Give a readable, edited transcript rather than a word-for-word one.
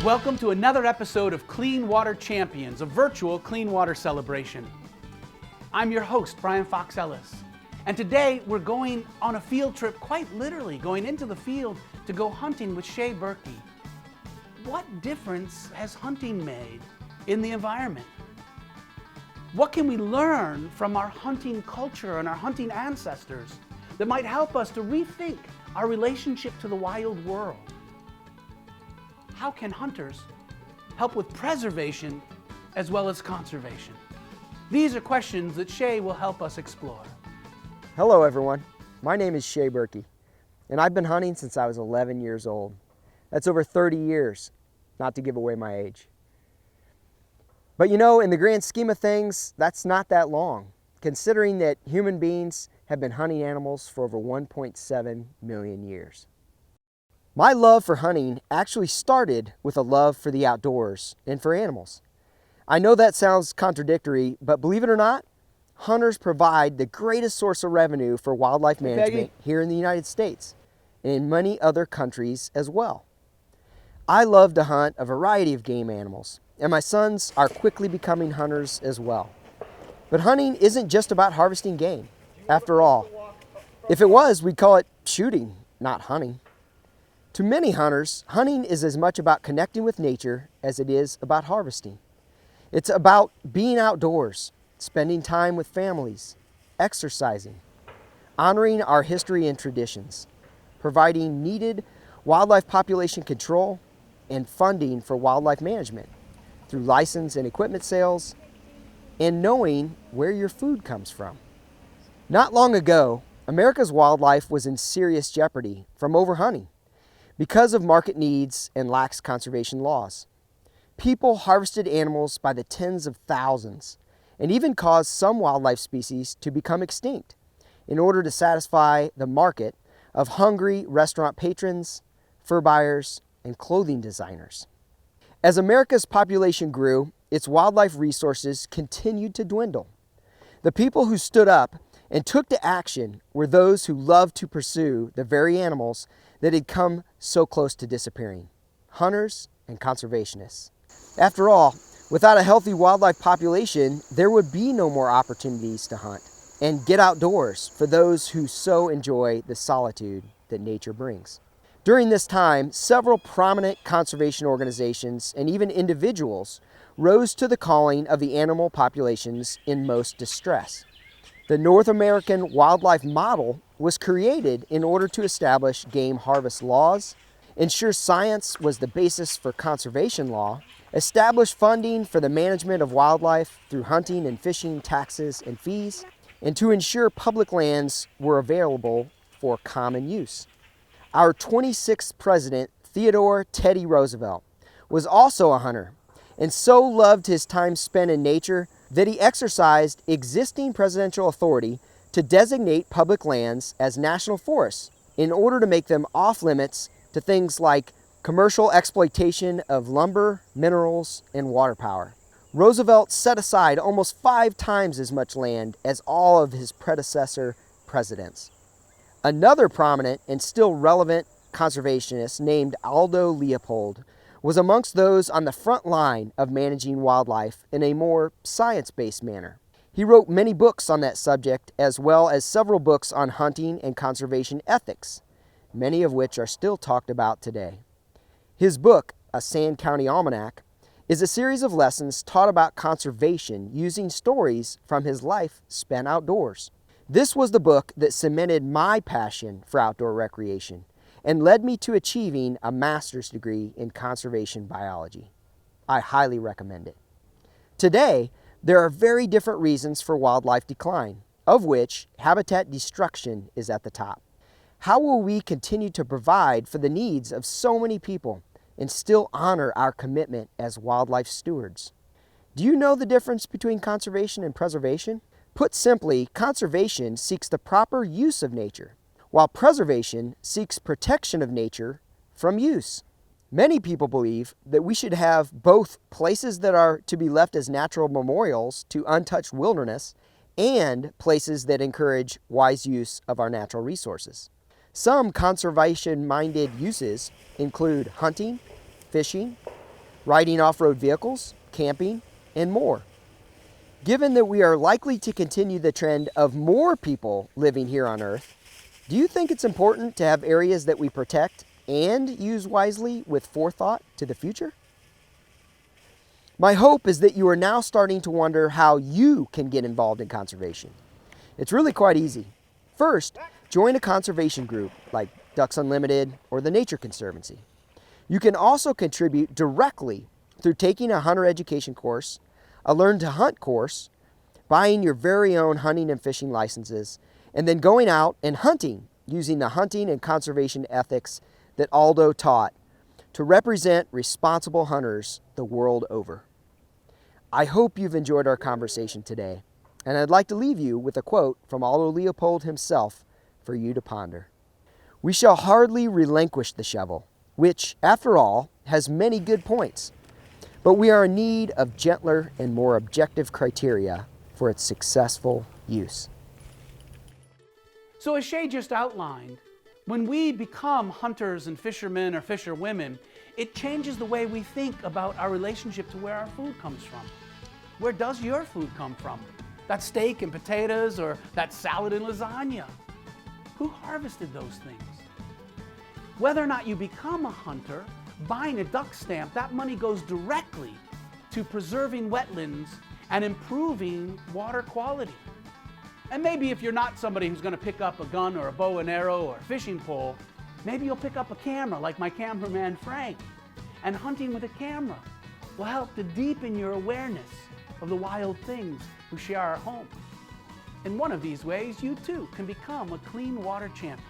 Welcome to another episode of Clean Water Champions, a virtual clean water celebration. I'm your host, Brian Fox Ellis, and today we're going on a field trip, quite literally going into the field to go hunting with Shae Birkey. What difference has hunting made in the environment? What can we learn from our hunting culture and our hunting ancestors that might help us to rethink our relationship to the wild world? How can hunters help with preservation as well as conservation? These are questions that Shae will help us explore. Hello everyone, my name is Shae Birkey, and I've been hunting since I was 11 years old. That's over 30 years, not to give away my age. But you know, in the grand scheme of things, that's not that long, considering that human beings have been hunting animals for over 1.7 million years. My love for hunting actually started with a love for the outdoors and for animals. I know that sounds contradictory, but believe it or not, hunters provide the greatest source of revenue for wildlife management here in the United States and in many other countries as well. I love to hunt a variety of game animals, and my sons are quickly becoming hunters as well. But hunting isn't just about harvesting game. After all, if it was, we'd call it shooting, not hunting. To many hunters, hunting is as much about connecting with nature as it is about harvesting. It's about being outdoors, spending time with families, exercising, honoring our history and traditions, providing needed wildlife population control, and funding for wildlife management through license and equipment sales, and knowing where your food comes from. Not long ago, America's wildlife was in serious jeopardy from overhunting because of market needs and lax conservation laws. People harvested animals by the tens of thousands and even caused some wildlife species to become extinct in order to satisfy the market of hungry restaurant patrons, fur buyers, and clothing designers. As America's population grew, its wildlife resources continued to dwindle. The people who stood up and took to action were those who loved to pursue the very animals that had come so close to disappearing: hunters and conservationists. After all, without a healthy wildlife population, there would be no more opportunities to hunt and get outdoors for those who so enjoy the solitude that nature brings. During this time, several prominent conservation organizations and even individuals rose to the calling of the animal populations in most distress. The North American Wildlife Model was created in order to establish game harvest laws, ensure science was the basis for conservation law, establish funding for the management of wildlife through hunting and fishing taxes and fees, and to ensure public lands were available for common use. Our 26th president, Theodore Teddy Roosevelt, was also a hunter and so loved his time spent in nature that he exercised existing presidential authority to designate public lands as national forests in order to make them off limits to things like commercial exploitation of lumber, minerals, and water power. Roosevelt set aside almost 5 times as much land as all of his predecessor presidents. Another prominent and still relevant conservationist named Aldo Leopold was amongst those on the front line of managing wildlife in a more science-based manner. He wrote many books on that subject, as well as several books on hunting and conservation ethics, many of which are still talked about today. His book, A Sand County Almanac, is a series of lessons taught about conservation using stories from his life spent outdoors. This was the book that cemented my passion for outdoor recreation and led me to achieving a master's degree in conservation biology. I highly recommend it. Today, there are very different reasons for wildlife decline, of which habitat destruction is at the top. How will we continue to provide for the needs of so many people and still honor our commitment as wildlife stewards? Do you know the difference between conservation and preservation? Put simply, conservation seeks the proper use of nature, while preservation seeks protection of nature from use. Many people believe that we should have both places that are to be left as natural memorials to untouched wilderness and places that encourage wise use of our natural resources. Some conservation-minded uses include hunting, fishing, riding off-road vehicles, camping, and more. Given that we are likely to continue the trend of more people living here on Earth, do you think it's important to have areas that we protect and use wisely with forethought to the future? My hope is that you are now starting to wonder how you can get involved in conservation. It's really quite easy. First, join a conservation group like Ducks Unlimited or the Nature Conservancy. You can also contribute directly through taking a hunter education course, a Learn to Hunt course, buying your very own hunting and fishing licenses, and then going out and hunting using the hunting and conservation ethics that Aldo taught to represent responsible hunters the world over. I hope you've enjoyed our conversation today, and I'd like to leave you with a quote from Aldo Leopold himself for you to ponder. "We shall hardly relinquish the shovel, which, after all, has many good points, but we are in need of gentler and more objective criteria for its successful use." So as Shae just outlined, when we become hunters and fishermen or fisherwomen, it changes the way we think about our relationship to where our food comes from. Where does your food come from? That steak and potatoes or that salad and lasagna? Who harvested those things? Whether or not you become a hunter, buying a duck stamp, that money goes directly to preserving wetlands and improving water quality. And maybe if you're not somebody who's going to pick up a gun or a bow and arrow or a fishing pole, maybe you'll pick up a camera like my cameraman Frank. And hunting with a camera will help to deepen your awareness of the wild things who share our home. In one of these ways, you too can become a clean water champion.